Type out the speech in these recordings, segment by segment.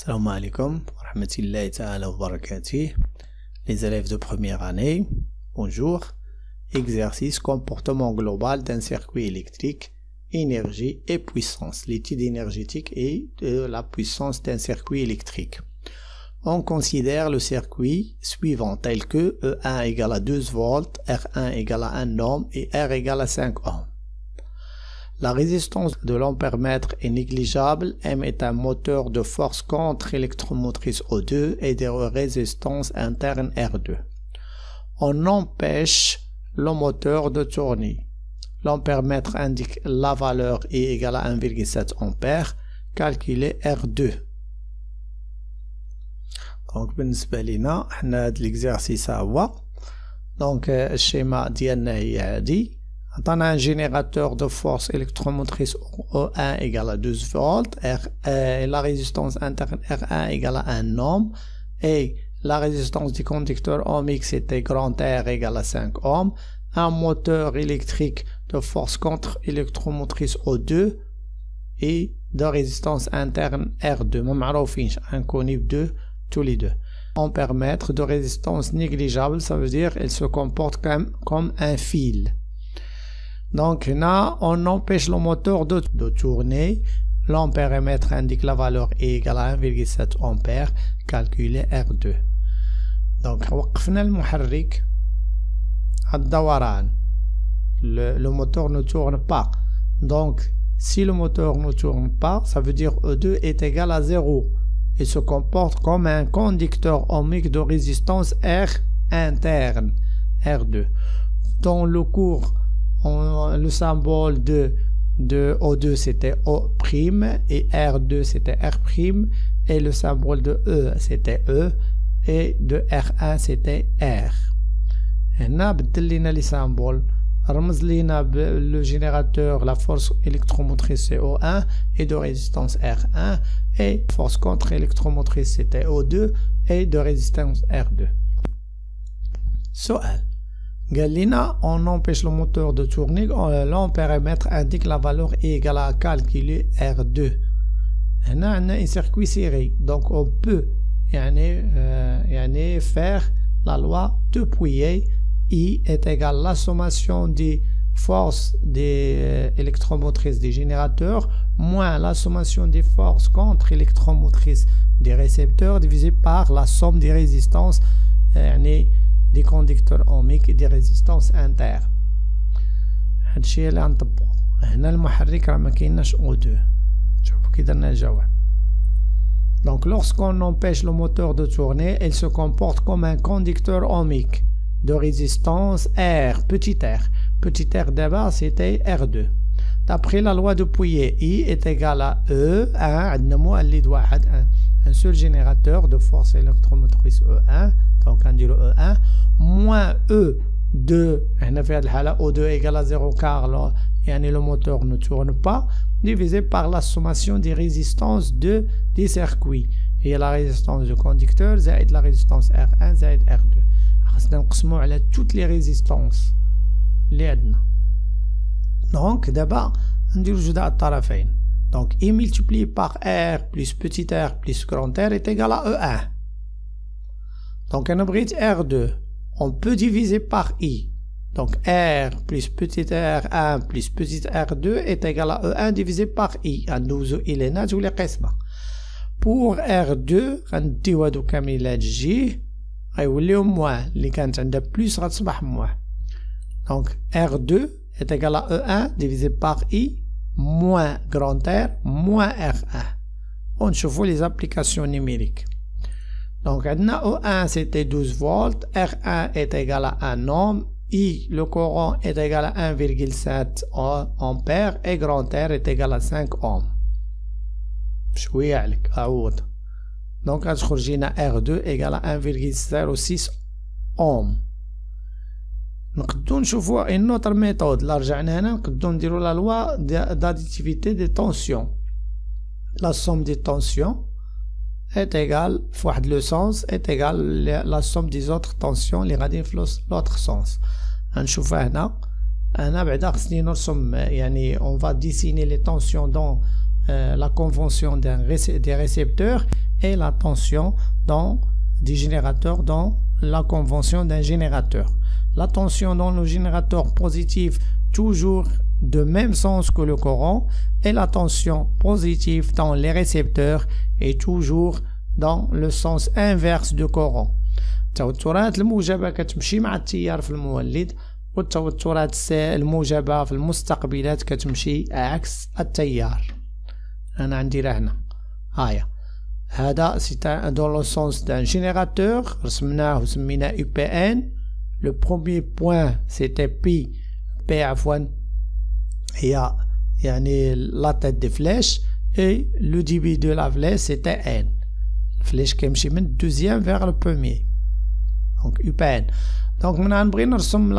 Salam alaikum wa rahmatullahi ta'ala wa barakatuh. Les élèves de première année, bonjour. Exercice comportement global d'un circuit électrique, énergie et puissance. L'étude énergétique et de la puissance d'un circuit électrique. On considère le circuit suivant tel que E1 égale à 12 volts, R1 égale à 1 ohm et R égale à 5 ohms. La résistance de l'ampèremètre est négligeable. M est un moteur de force contre-électromotrice O2 et de résistance interne R2. On empêche le moteur de tourner. L'ampèremètre indique la valeur I égale à 1,7 ampères. Calculer R2. Donc, بالنسبة لنا حنا هاد l'exercice هو. Donc, الشيما ديالنا هي هادي. عطانا un générateur de force électromotrice E1 égale à 12 volts, la résistance interne R1 égale à 1 ohm, et la résistance du conducteur ohmique c'était grand R égale à 5 ohms, un moteur électrique de force contre-électromotrice O2 et de résistance interne R2, inconnus deux, tous les deux. Ampèremètre de résistance négligeable, ça veut dire elle se comporte comme un fil. Donc là, on empêche le moteur de tourner. L'ampèremètre indique la valeur I égale à 1,7 ampères. Calculer R2. Donc, وقفنا المحرك الدوران. Le moteur ne tourne pas. Donc, si le moteur ne tourne pas, ça veut dire E2 est égal à 0. Il se comporte comme un conducteur ohmique de résistance R interne, R2. Dans le cours, le symbole de O2 c'était O' et R2 c'était R', et le symbole de E c'était E et de R1 c'était R. هنا بدل لنا les symboles, رمز لنا le générateur la force électromotrice c'est O1 et de résistance R1 et force contre-électromotrice c'était O2 et de résistance R2. سؤال قال لنا on empêche le moteur de tourner, l'ampèremètre indique la valeur I égale à calculer R2. هنا عندنا un circuit serré, donc on peut faire la loi de Pouillet. I est égal à la sommation des forces des électromotrices des générateurs moins la sommation des forces contre-électromotrices des récepteurs divisé par la somme des résistances des conducteurs ohmiques et des résistances internes. هادشي اللي غنطبقو. هنا المحرك راه مكايناش O2. شوفوا كي درنا الجواب. Donc lorsqu'on empêche le moteur de tourner, il se comporte comme un conducteur ohmique de résistance R, petit r. Petit r d'abord c'était R2. D'après la loi de Pouillet, I est égal à E, عندنا مولد واحد, un seul générateur de force électromotrice E1, donc on dit le E1, moins E2, O2 égale à 0 car le moteur ne tourne pas, divisé par la sommation des résistances des circuits. Et la résistance du conducteur, زائد la résistance R1, زائد R2. خاصنا نقسمو على toutes les résistances اللي عندنا. Donc d'abord نديرو جداء الطرفين. Donc I multiplié par R plus petit r plus grand R est égal à E1. Donc on abrite R2. On peut diviser par I. Donc R plus petit R1 plus petit R2 est égal à E1 divisé par I. غندوزو إلينات ولا قسمة. Pour R2 غنديو هادو كاملات جي غيوليو موان اللي كانت عندها بلس غتصبح موان. Donc R2 est égal à E1 divisé par I moins grand R moins R1. On chauffe les applications numériques. Donc, O1 c'était 12 volts, R1 est égal à 1 ohm, I, le courant est égal à 1,7 ampères et grand R est égal à 5 ohms. شوية عليك عوض. Donc, غتخرج لنا R2 égal à 1,06 ohm. نقدو نشوفو une autre méthode. لا رجعنا هنا نقدو نديرو la loi d'additivité des tensions. La somme des tensions est égale, fois le sens, est égale la somme des autres tensions اللي غاديين في l'autre sens. غنشوفها هنا. أنا بعدا خصني نرسم on va dessiner les tensions dans la convention des récepteurs et la tension du générateur dans la convention d'un générateur. La tension dans le générateur positif toujours de même sens que le courant et la tension positive dans les récepteurs est toujours dans le sens inverse du courant. التوترات الموجبة كتمشي مع التيار في المولد والتوترات الموجبة في المستقبلات كتمشي عكس التيار. أنا عندي هنا هذا c'est dans le sens d'un générateur رسمناه وسميناه UPN. Le premier point c'était P عفوا هي يعني la tête des flèches et le débit de la flèche c'était N. الفليش كيمشي من deuxième vers le premier. Donc UPN. Donc maintenant نبغي نرسم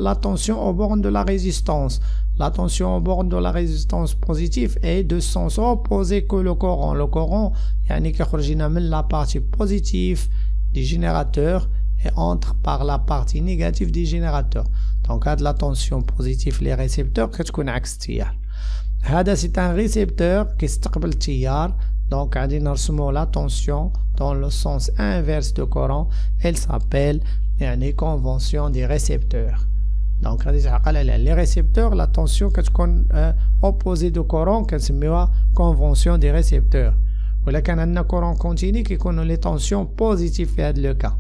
la tension au borne de la résistance. La tension au borne de la résistance positive est de sens opposé que le courant. Le courant يعني كيخرج لنا من la partie positive du générateur et entre par la partie négative du générateur. Donc هاد la tension positive les récepteurs كتكون عكس التيار. هذا c'est un récepteur كيستقبل التيار. Donc غادي نرسمو la tension dans le sens inverse du courant. Elle s'appelle يعني convention des récepteurs. Donc غادي تعقل على les récepteurs la tension كتكون opposée du courant كنسميوها convention des récepteurs. ولا كان عندنا courant continu كيكونوا les tensions positives في هذا لو كا.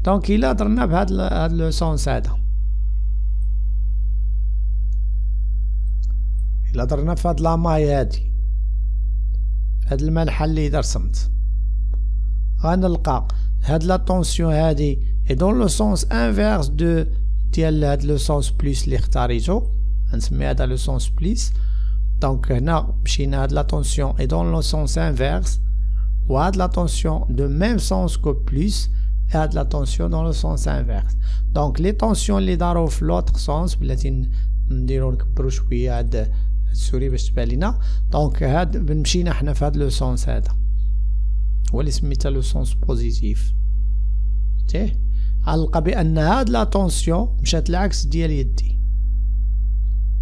دونك إلا درنا بهذا لو سونس هذا، إلا درنا في هاد لاماي هادي في هاد المنحة اللي رسمت غنلقى هاد لا طونسيون هادي اي دون لو سونس انفيرس ديال هاد لو سونس بليس اللي اختاريتو، غنسمي هذا لو سونس بليس. دونك هنا مشينا هاد لا طونسيون اي دون لو سونس انفيرس وهاد لا طونسيون دو ميم سونس كو بليس et à de la tension dans le sens inverse. Donc les tensions اللي داروا في l'autre sens بلاتي نديرو نكبرو شويه هاد السوري باش تبان لينا. دونك هاد بنمشينا حنا في هاد لو سونس هذا هو اللي سميتها لو سونس بوزيتيف. غنلقى بان هاد لا طونسيون مشات العكس ديال يدي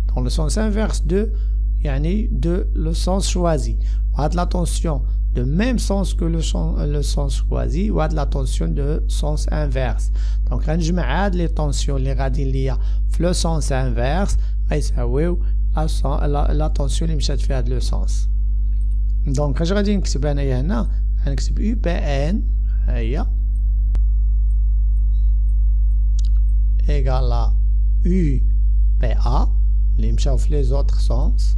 dans le sens inverse de يعني de le sens choisi. وهاد لا طونسيون de même sens que le sens choisi ou de la tension de sens inverse. Donc غنجمع هاد لي طونسيون اللي غاديين ليا في لو سونس انفيرس غيساويو لا طونسيون اللي مشات في هاد لو سونس. دونك اش غادي نكتب انايا هنا؟ غنكتب يو بي ان هي ايغال ا يو بي ا اللي مشاو في لي زوتر سونس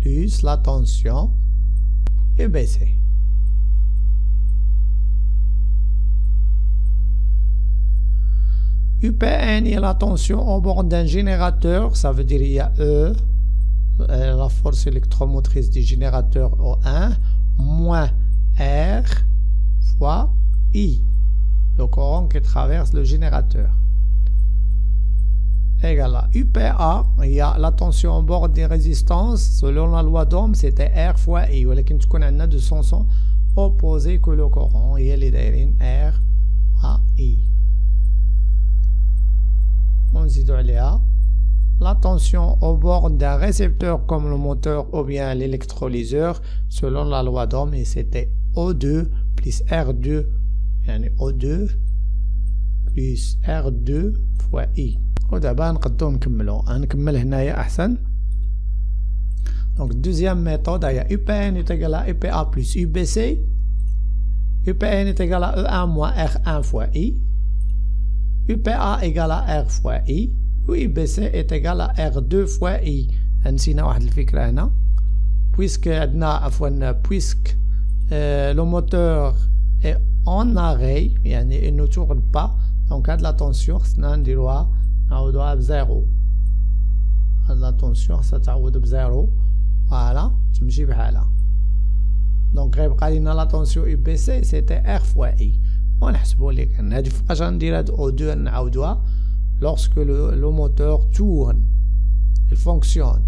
بلس لا طونسيون et baisser. UPN est la tension au bord d'un générateur, ça veut dire il y a E, la force électromotrice du générateur O1, moins R fois I, le courant qui traverse le générateur. Égale à UPA, il y a la tension au bord des résistances, selon la loi d'Ohm, c'était R fois I, ولكن تكون عندنا de sens opposé que le courant, هي اللي دايرين R fois I. ونزيدو عليها la tension au bord d'un récepteur comme le moteur ou bien l'électrolyseur, selon la loi d'Ohm, et c'était O2 plus R2, يعني O2 plus R2 fois I. ودابا نقدروا نكمل هنايا احسن. دونك دوزيام ميثود هي UPN est égal à UPA plus UBC. UPN est égal à E1 moins R1 fois I. UPA égale à R fois I. و UBC est égal à R2 fois I. نسينا واحد الفكرة هنا. puisque عندنا عفوا puisque le moteur est en arrêt يعني il ne tourne pas. دونك هاد لا طونسيون خصنا نديروها نعوضوها بزيرو. هاد لا طونسيون ستعوض بزيرو. فوالا تمشي بحالها. دونك غيبقى لينا لا طونسيون اي بي سي سيتي ار فوا اي. ونحسبو لي كان هادي فوقاش غندير هاد او دو نعاودوها lorsque le moteur tourne il fonctionne.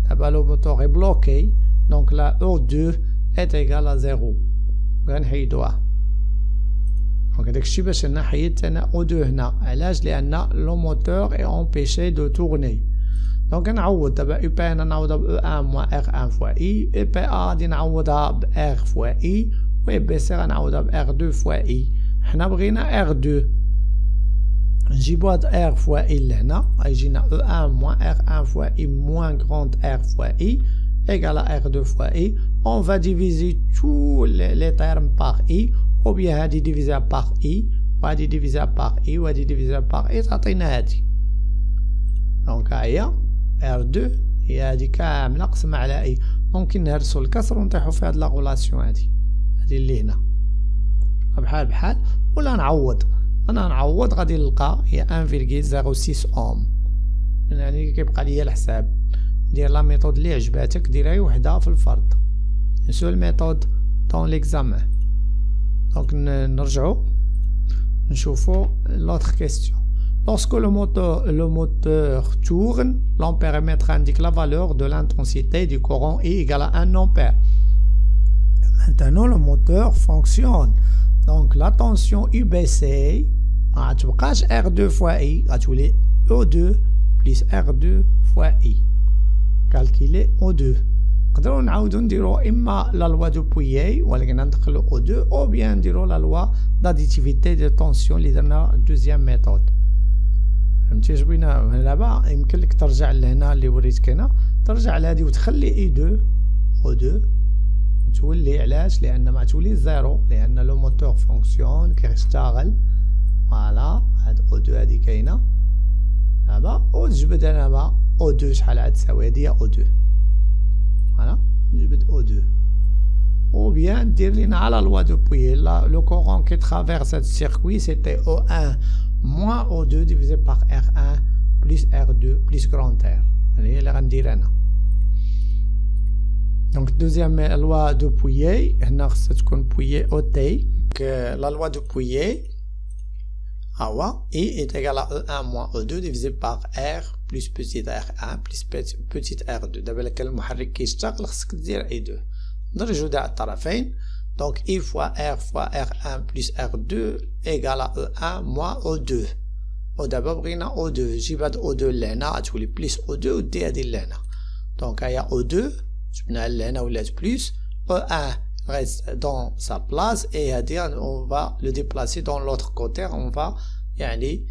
دابا لو موتور est bloqué donc la O2 est égale à 0 غنحيدوها. دونك داكشي باش انا حيدت انا O2 هنا علاش؟ لان لو موتور est empêché de tourner. دونك نعوض دابا يو بي ان نعوضها ب او 1 موان ار 1 فوا اي بي ا غادي نعوضها ب ار فوا اي و بي سي غنعوضها ب ار 2 فوا اي. حنا بغينا ار 2 نجيبو هاد ار فوا اي لهنا غيجينا او 1 موان ار 1 فوا اي موان غروند ار فوا اي égale à R2 fois I. On va diviser tous les termes par I, ou bien هادي divisé par I, وهادي divisé par I, وهادي divisé par I تعطينا هادي. دونك هاهي R2 هي هادي كاملة قسمة على I. ممكن نهرسو الكسر ونطيحو في هاد لا غولاسيون هادي اللي هنا بحال ولا نعوض. انا نعوض غادي نلقى هي 1.06 اوم، يعني كيبقى ليا الحساب. دير لا ميثود اللي عجباتك ديرها وحده في الفرض، سول ميثود دون ليكزامان. دونك نرجعو نشوفو l'autre question. Lorsque le moteur tourne, l'ampéromètre indique la valeur de l'intensité du courant I égale à 1 ampère. Maintenant le moteur fonctionne. Donc la tension UBC غتبقاش R2 fois I، غتولي O2 plus R2 fois I. calculer O2. نقدروا نعاودو نديرو اما لا لوا دو بويي ولكن ندخلو O2 او بيان نديرو لا لوا داديتيفيتي دو طونسيون اللي درنا دوزيام ميثود. فهمتي اش بغينا دابا؟ يمكن لك ترجع لهنا اللي وريتك هنا، ترجع لهادي وتخلي اي 2 O2 تولي. علاش؟ لان ما تولي زيرو، لان لو موتور فونكسيون كيشتغل. فوالا هاد O2 هادي كاينه دابا، وتجبد دابا O2 شحال عاد تساوي؟ هادي هي O2. فوالا نجبد O2 ou bien dire لينا la loi de Pouillet, le courant qui traverse ce circuit c'était O1 moins O2 divisé par R1 plus R2 plus grand R. هذه اللي غندير انا. donc deuxième loi de Pouillet هنا خصها تكون Pouillet OT. la loi de Pouillet I est égal à E1 moins E2 divisé par R plus petit R1 plus petit R2. دابا لك المحرك كيشتغل خصك دير I2 نرجعو على الطرفين. donc I fois R fois R1 plus R2 égale à E1 moins O2. ودابا بغينا O2 جيب هاد O2 لهنا غتولي بليس O2 ودي هادي لهنا. donc هيا O2 جبناها لهنا ولات بليس E1 reste dans sa place et on va le déplacer dans l'autre côté, on va يعني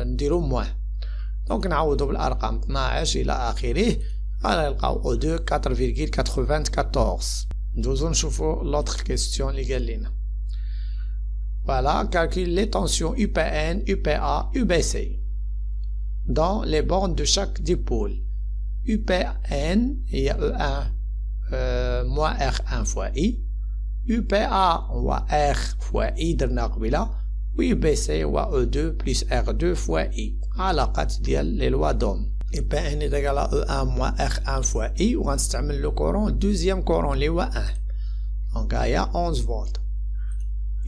نديرو موان. دونك نعوضو بالارقام 12 الى اخره غنلقاو O2 4,94. ندوزو نشوفو l'autre question اللي قال لينا. Voilà, calcule les tensions UPN, UPA, UBC dans les bornes de chaque dipôle. UPN هي E1 moins R1 fois I, UPA هو R fois I درنا قبيله، و UBC هو E2 plus R2 fois I. علاقات ديال لي لوا دوم. UPN est égal à E1 moins R1 fois I وغنستعمل لو كورون دوزيام كورون اللي هو 1. دونك هيا 11 فولت.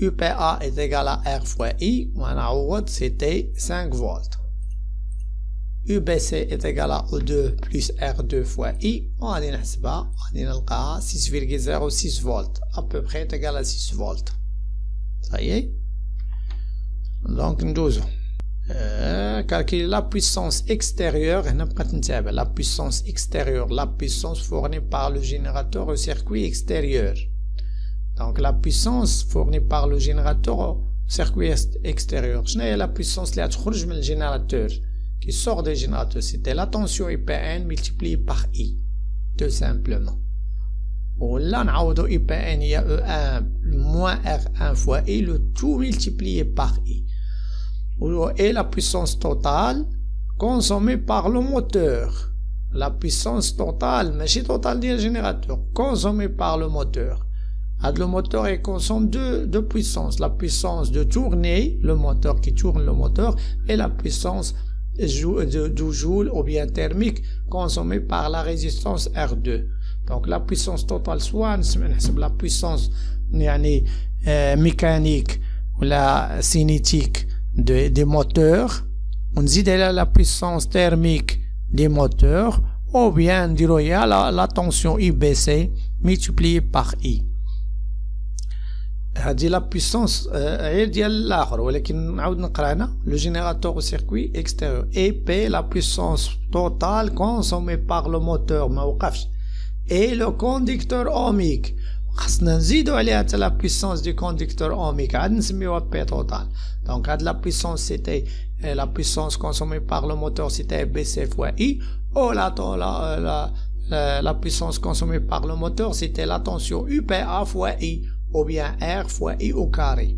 UPA est égal à R fois I وغنعوض سيتي 5 فولت. UBC est égal à O2 plus R2 fois I وغادي نحسبها غادي نلقاها 6,06 فولت à peu près est égal à 6 فولت. صايي دونك ندوزو calculer la puissance extérieure. هنا بقات نتابع la puissance extérieure, la puissance fournie par le générateur au circuit extérieur. donc la puissance fournie par le générateur au circuit extérieur. شنو هي la puissance اللي غتخرج من الجينيراتور qui sort des générateurs? C'était la tension IPN multipliée par I, tout simplement. Là, on a IPN, il y a E1 moins R1 fois I, le tout multiplié par I. Et la puissance totale consommée par le moteur. La puissance totale, mais c'est totale du générateur, consommée par le moteur. Le moteur il consomme deux puissances. La puissance de tourner, le moteur qui tourne le moteur, et la puissance de joule ou bien thermique consommée par la résistance R2. donc la puissance totale soit la puissance mécanique ou la cinétique des moteurs, on dit la puissance thermique des moteurs, ou bien la tension IBC multipliée par I. هذه لا بويسونس غير ديال الاخر ولكن نعاود نقرا هنا لو جينيراتور سيركوي اكستيريور اي بي لا بويسونس توتال كونسومي باغ لو موتور ما وقفش اي لو كونديكتور اوميك خاصنا نزيدو عليها حتى لا بويسونس دو كونديكتور اوميك عاد نسميوها بي توتال دونك هاد لا بويسونس سيتي لا بويسونس كونسومي باغ لو موتور سيتي بي سي فوا اي او la puissance consommée par le moteur c'était la tension UPA fois I ou bien R fois I au carré.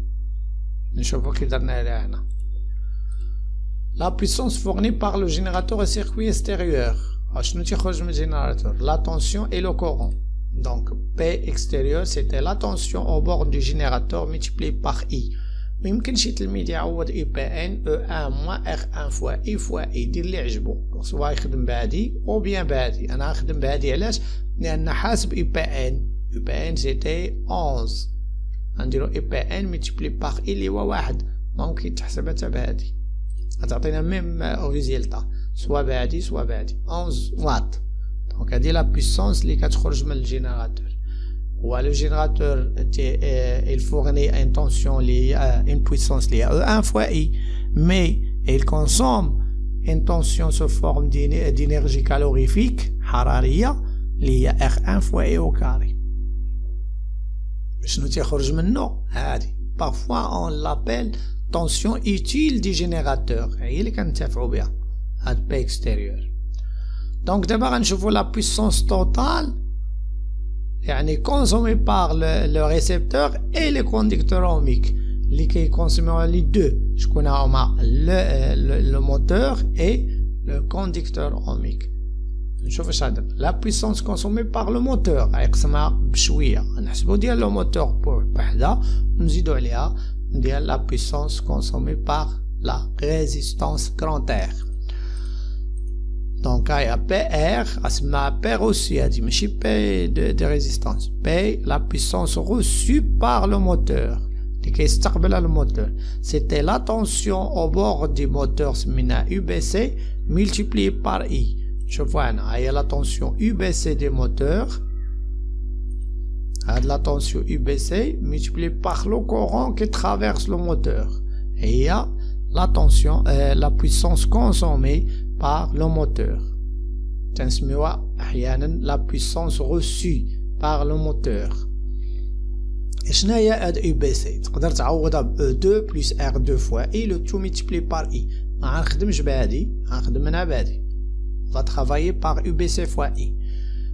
La puissance fournie par le générateur et circuit extérieur. La tension et le courant. Donc P extérieur c'était la tension au bord du générateur multiplié par I. ميمكنش تلميذ يعوض اي بي ان او ان موان ار ان فوا اي فوا اي دير اللي عجبو سواء يخدم بهادي او بيان بهادي انا نخدم بهادي علاش لان حاسب اي بي ان سيتي 11 غنديرو اي بي ان ملتيبلي باغ اي اللي هو واحد ممكن تحسبها حتى بهادي غتعطينا ميم ريزلتا سواء بهادي سواء بهادي 11 واط دونك هادي لا بويسونس اللي كتخرج من الجينيراتور. Le générateur il fournit une tension liée à une puissance liée à 1 fois I, mais il consomme une tension sous forme d'énergie calorifique, حرارية, liée à R1 fois I au carré. شنو تيخرج منه؟ هادي. Parfois on l'appelle tension utile du générateur. هي اللي كنتفعوا بها. هاد P extérieur. Donc d'abord غنشوفوا la puissance totale. يعني consommé par le récepteur et le conducteur ohmique اللي كيكونسوميو لي دو شكون هما le moteur et le conducteur ohmique. نشوف اش هذا la puissance consommée par le moteur غيقسمها بشويه نحسبو ديال لو موتور بوحده ونزيدو عليها ديال la puissance consommée par la résistance grand R. Donc, il y a PR, c'est P reçu, mais P de résistance. P, la puissance reçue par le moteur. Le moteur. C'était la tension au bord du moteur, UBC, multipliée par I. Je vois, il y a la tension UBC du moteur. La tension UBC multipliée par le courant qui traverse le moteur. Et il y a la tension, la puissance consommée par le moteur. تنسميوها احيانا la puissance reçue par le moteur. شنو هي هاد اي بي سي؟ تقدر تعوضها ب او 2 بلس ار 2 فوا اي لو تو ملتيبلي بار اي. ما غنخدمش بهادي غنخدم منها بهادي. va travailler par UBC fois I.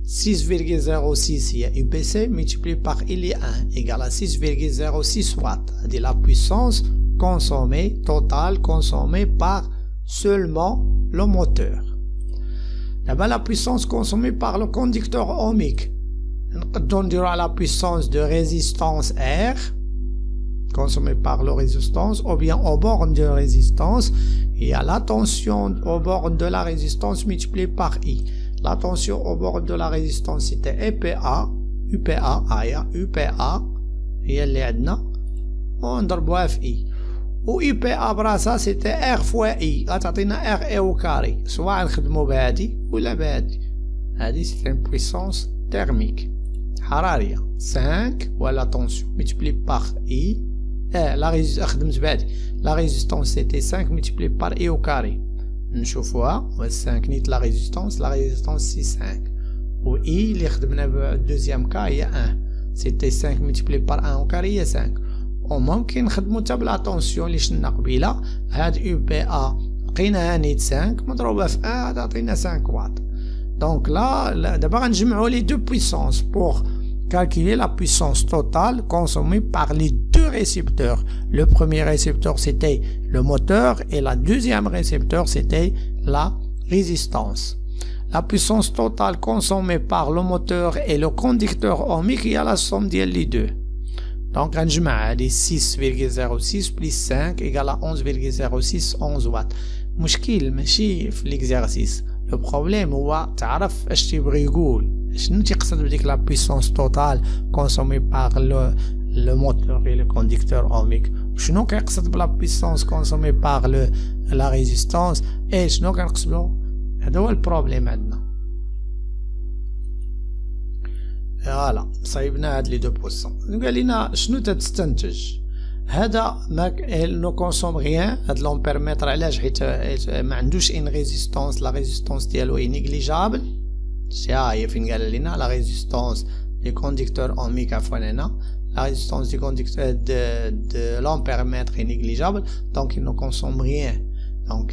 6,06 هي UBC multiplié par I li 1 égale à 6,06 watts. C'est la puissance consommée totale consommée par seulement le moteur. Là-bas, la puissance consommée par le conducteur ohmique. On dira la puissance de résistance R consommée par la résistance ou bien au bord de résistance. Il y a la tension au bord de la résistance multipliée par I. La tension au bord de la résistance c'était UPA, هي اللي عندنا ونضربوها في I. و UPA براسها سيتي R فوا I غتعطينا R او كاري سواء نخدمو بهادي ولا بهادي. هادي سيتي ان بويسونس تيرميك حرارية 5 ولا طونسيون ملتيبلي باغ I. خدمت بهادي لا ريزيستونس سيتي 5 ملتيبلي باغ I او كاري. نشوفوها 5 نيت لا ريزيستونس سي 5 و I اللي خدمنا بالدوزيام كا هي 1 سيتي 5 ملتيبلي باغ 1 او كاري هي 5. وممكن نخدمو حتى بلا طونسيون اللي شفنا قبيله. هاد UPA لقيناها نيت 5 مضروبه في 1 تعطينا 5 واط. دونك لا دابا غنجمعو لي دو بويسونس بور calculer la puissance totale consommée par les deux récepteurs. Le premier récepteur c'était le moteur et la deuxième récepteur c'était la résistance. La puissance totale consommée par le moteur et le conducteur ohmique il y a la somme des les deux. Donc, غنجمع هادي 6,06 plus 5 égale à 11,06 11 watts. مشكل ماشي في l'exercice. Le problème هو تعرف اش تيبغي يقول شنو تيقصد بديك la puissance totale consommée par le moteur et le conducteur ohmique. شنو كيقصد بلا puissance consommée par la résistance et شنو كنقصدو. هذا هو البروبليم عندنا. فوالا صايبنا هاد لي 2%. قال لنا شنو تستنتج؟ هذا نو كونسوم غيان. هاد لومبيرمتر علاش؟ حيت ما عندوش ان ريزيستونس، لا ريزيستونس ديالو اي نيغليجابل. هي فين قال لنا لا ريزيستونس دي كونديكتور اوميك عفوا هنا la résistance du conducteur de l'ampèremètre est négligeable, donc il ne consomme rien. Donc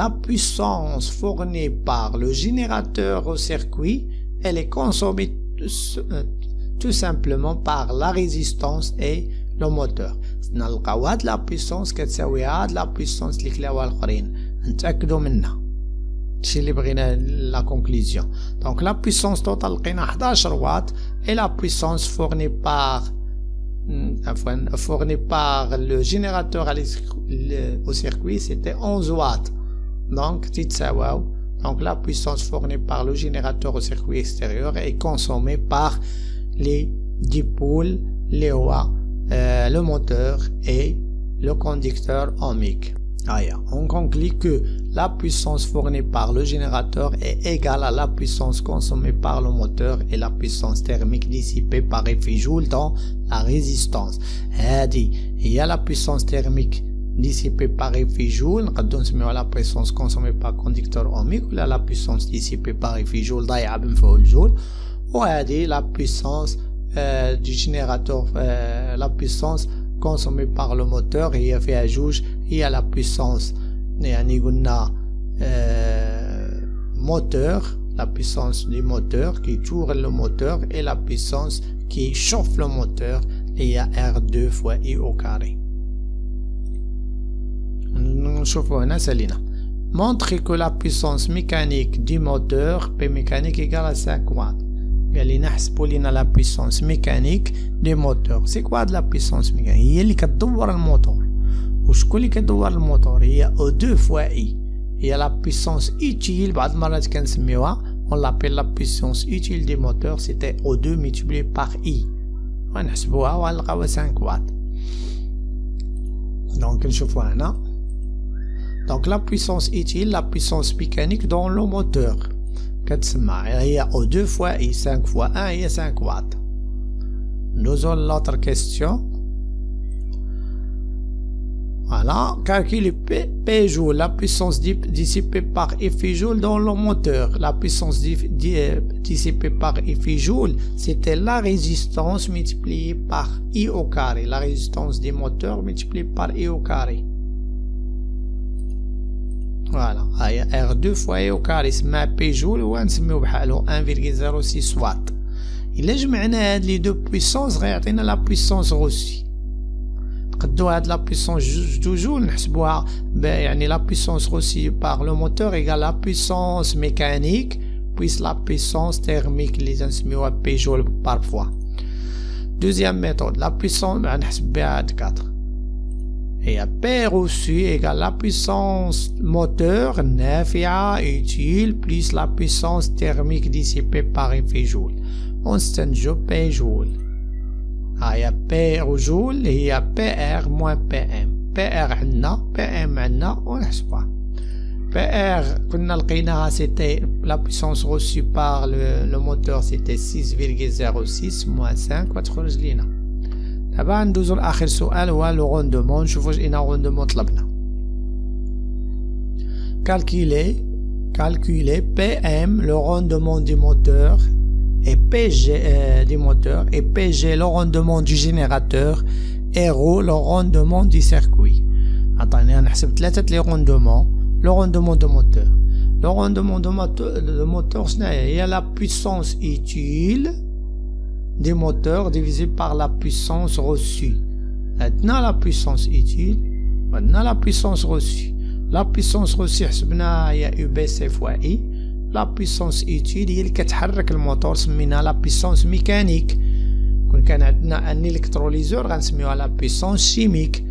la puissance fournie par le générateur au circuit, elle est consommée tout simplement par la résistance et le moteur. نلقاو هاد la puissance كتساوي هاد la puissance اللي كلاوها الاخرين، نتاكدوا منها. هادشي اللي بغينا لا conclusion. Donc la puissance totale لقينا 11 واط et la puissance fournie par le générateur au circuit, c'était 11 watts. Donc, donc la puissance fournie par le générateur au circuit extérieur est consommée par les dipôles, le moteur et le conducteur ohmique. On conclut que la puissance fournie par le générateur est égale à la puissance consommée par le moteur et la puissance thermique dissipée par effet Joule dans la résistance. Il y a la puissance thermique dissipée par effet Joule, la puissance consommée par conducteur ohmique, ou la puissance dissipée par effet Joule, ou la puissance du générateur, la puissance consommée par le moteur. Il y a fait juge, il y a la puissance moteur, la puissance du moteur qui tourne le moteur et la puissance qui chauffe le moteur. Et il y a R2 fois I au carré. Montre que la puissance mécanique du moteur P mécanique égale à 5 watts. La puissance mécanique du moteur. C'est quoi de la puissance mécanique? هي اللي كتدور الموتور. وشكون اللي كتدور الموتور؟ هي O2 fois I. هي la puissance utile. بعض المرات كنسميوها on l'appelle la puissance utile du moteur. C'était O2 multiplié par I. ونحسبوها ونلقاوها 5 watts. Donc نشوفوها هنا. Donc la puissance utile, la puissance mécanique dans le moteur. Il y a O2 fois I, 5 fois 1, il y a 5 watts. Nous avons l'autre question. Voilà, calculer P joule, la puissance dissipée par effet Joule dans le moteur. La puissance dissipée par effet Joule, c'était la résistance multipliée par I au carré. La résistance du moteur multipliée par I au carré. Voilà, R2 fois I au carré اسمها P joule ونسميو بحالو 1,06 واط. إلا جمعنا هاد لي دو بويسونس غيعطينا لا بويسونس روسي. نقدو هاد لا بويسونس جوج جول نحسبوها يعني لا بويسونس روسي باغ لو موتور إيكال لا بويسونس ميكانيك بويس لا بويسونس تيرميك اللي تنسميوها بي جول بارفوا. دوزيام ميثود لا بويسونس نحسب بها هاد 4. Et P reçu égale la puissance moteur نافعة utile plus la puissance thermique dissipée par effet Joule. ونستنتجو P joule. هي P joule هي PR moins PM. PR عندنا PM عندنا ونحسبوها. PR كنا لقيناها c'était la puissance reçue par le moteur c'était 6,06 moins 5 وتخرج لينا. دابا ندوزو لاخر سؤال هو لو روندومون. نشوفو واش اينا روندومون طلبنا. calculer PM le rendement du moteur et PG du moteur et PG le rendement du générateur et ρ le rendement du circuit. عطاني نحسب ثلاثه لي روندومون. لو روندومون دو موتور. لو روندومون دو موتور شناهي؟ هي لا puissance utile des moteurs divisé par la puissance reçue. Maintenant la puissance utile, maintenant la puissance reçue. La puissance reçue حسبناها هي UBC fois I. La puissance utile هي اللي كتحرك الموتور سميناها la puissance mécanique. كون كان عندنا ان الكتروليزور غنسميوها la puissance chimique.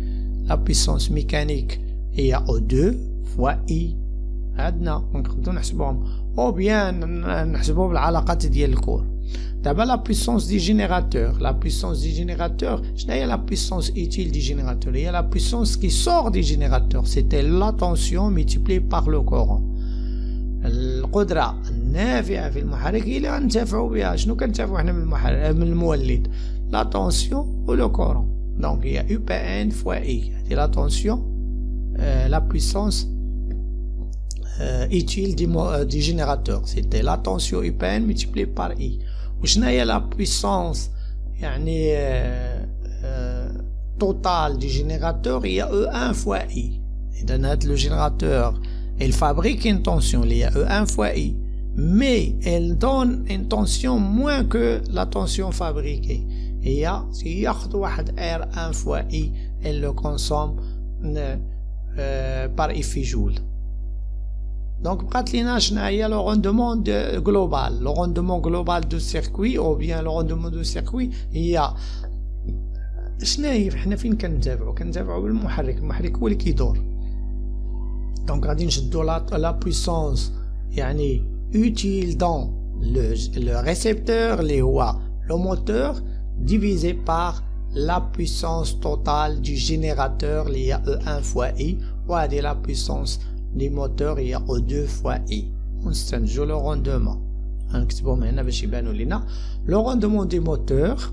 La puissance mécanique هي O2 fois I. عندنا نقدروا نحسبوهم او بيان نحسبوهم بالعلاقات ديال الكور. D'abord la puissance du générateur. La puissance du générateur, c'est la puissance utile du générateur. Il y a la puissance qui sort du générateur. C'était la tension multipliée par le courant. القدرة النافعة في المحرك هي اللي غنتفعو بها. شنو كنتفعو حنا من المولد؟ لا طونسيون و لو كورون. دونك هي UPN fois I. هادي لا طونسيون la puissance utile du générateur. C'était la tension UPN multipliée par I. وشنا هي la puissance يعني totale du générateur هي E1 fois I. إذا هاد le générateur il fabrique une tension il y a E1 fois I, mais elle donne une tension moins que la tension fabriquée. Il y a si ياخذ واحد R1 fois I, elle le consomme par effet joule. Donc بقات لينا شنو هي le rendement global. Le rendement global du circuit ou bien le rendement du circuit هي شنو هي؟ حنا فين كنتابعوا بالمحرك. المحرك هو اللي كيدور. Donc غادي نشدو la puissance يعني utile dans le récepteur اللي هو le moteur divisé par la puissance totale du générateur اللي هي E1 fois I, وهذه la puissance du moteur هي O2 fois I. ونستنتجو le rendement. غنكتبوهم هنا باش يبانو لينا. Le rendement du moteur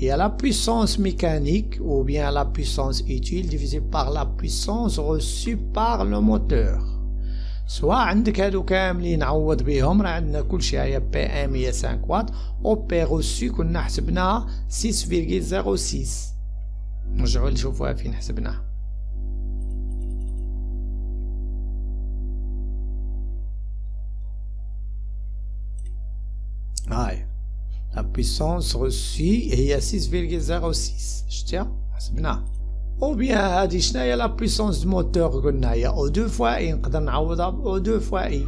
il y a la puissance mécanique ou bien la puissance utile divisée par la puissance reçue par le moteur. سواء عندك هادو كاملين عوض بهم راه عندنا كلشي. هي PM هي 5 واط و P reçu كنا حسبناها 6,06. نرجعو نشوفوها فين حسبناها. هاي la puissance reçue هي 6,06. شتيها حسبناها. او بيان هادي شنو هي لا puissance دو موتور؟ قلنا هي O2 fois I. نقدر نعوضها ب O2 fois I.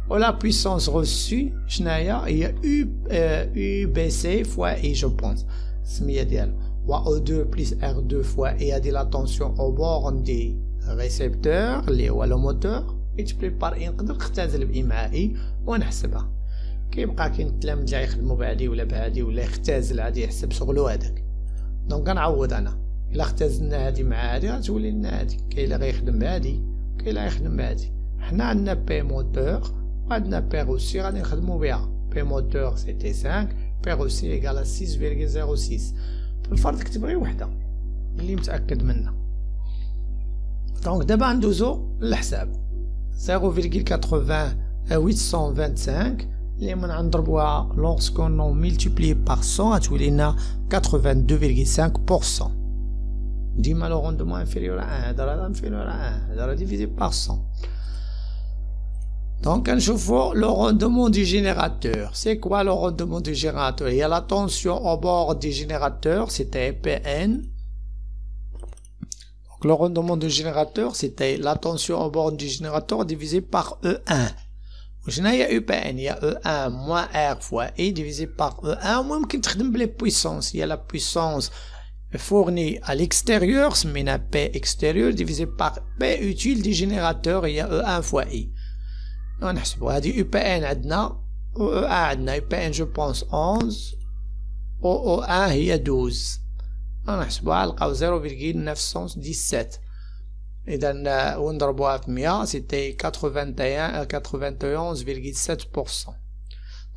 و لا puissance reçue شنو هي UBC fois I جو بونس السميه ديالو. و O2 plus R2 fois I هادي لا طونسيون او بورن دي ريسيبتور اللي هو لو موتور ملتبلي بار I. نقدر نختزل ب I مع I ونحسبها. كيبقى كاين التلاميذ اللي يخدموا بهادي ولا بهادي ولا يختزل هادي يحسب شغلو هذاك. دونك كنعوض انا الا اختزلنا هادي مع هادي غتولي لنا هادي. كاين اللي غيخدم بهادي كاين اللي غيخدم بهادي. حنا عندنا بي موتور وعندنا بي روسي غادي نخدموا بها. بي موتور سيتي 5 بي روسي ايكال 6,06. في الفرض كتب غير وحده اللي متاكد منها. دونك دابا ندوزو للحساب 0,825 اللي من غنضربوها lorsqu'on multiplie par 100 غتولي لنا 82,5%. ديما لو روندمون انفيريور ا 1 هذا انفيريور ا 1 هذا ديفيزي بار 100. دونك كنشوفو لو روندمون دي جينيراتور. سي كوا لو روندمون دي جينيراتور؟ هي لا طونسيون او بور دي جينيراتور سيتي PN. Donc le rendement du générateur c'était la tension au bord du générateur divisé par E1. وشنا هي UPN؟ هي E1 moins R fois I divisé par E1. وممكن تخدم بلي puissance. هي la puissance fournie à l'extérieur سمينا P extérieur divisé par P utile du générateur هي E1 fois I. نحسبو هادي UPN عندنا و E1 عندنا. UPN je pense 11 و O1 هي 12. نحسبوها نلقاو 0,917. إذا ونضربوها في 100 سيتي 91,7%.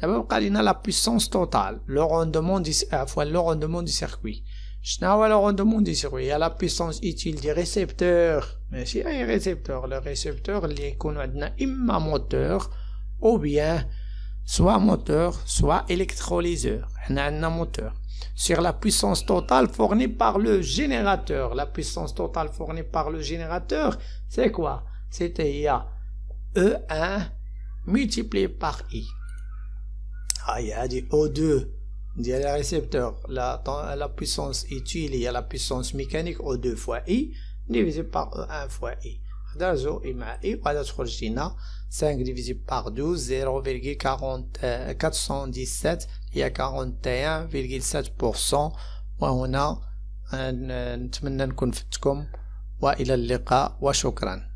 دابا بقى لينا لا بويسونس توتال لو روندمون دي عفوا لو روندمون دي سيركوي. شنو هو لو روندمون دي سيركوي؟ هي لا بويسونس ايتيل دي ريسيبتور. ماشي اي ريسيبتور. لو ريسيبتور اللي يكون عندنا اما موتور او بيان سوا موتور سوا الكتروليزور. حنا عندنا موتور. Sur la puissance totale fournie par le générateur. La puissance totale fournie par le générateur, c'est quoi? C'était E1 multiplié par I. Il y a des O2, il y a le récepteur. La puissance utile, il y a la puissance mécanique O2 fois I divisé par E1 fois I. هذا I مع I وهذا تخرج لنا 5 divisé par 12 0,417 هي 41,7%. وهنا نتمنى نكون فدتكم وإلى اللقاء وشكرا.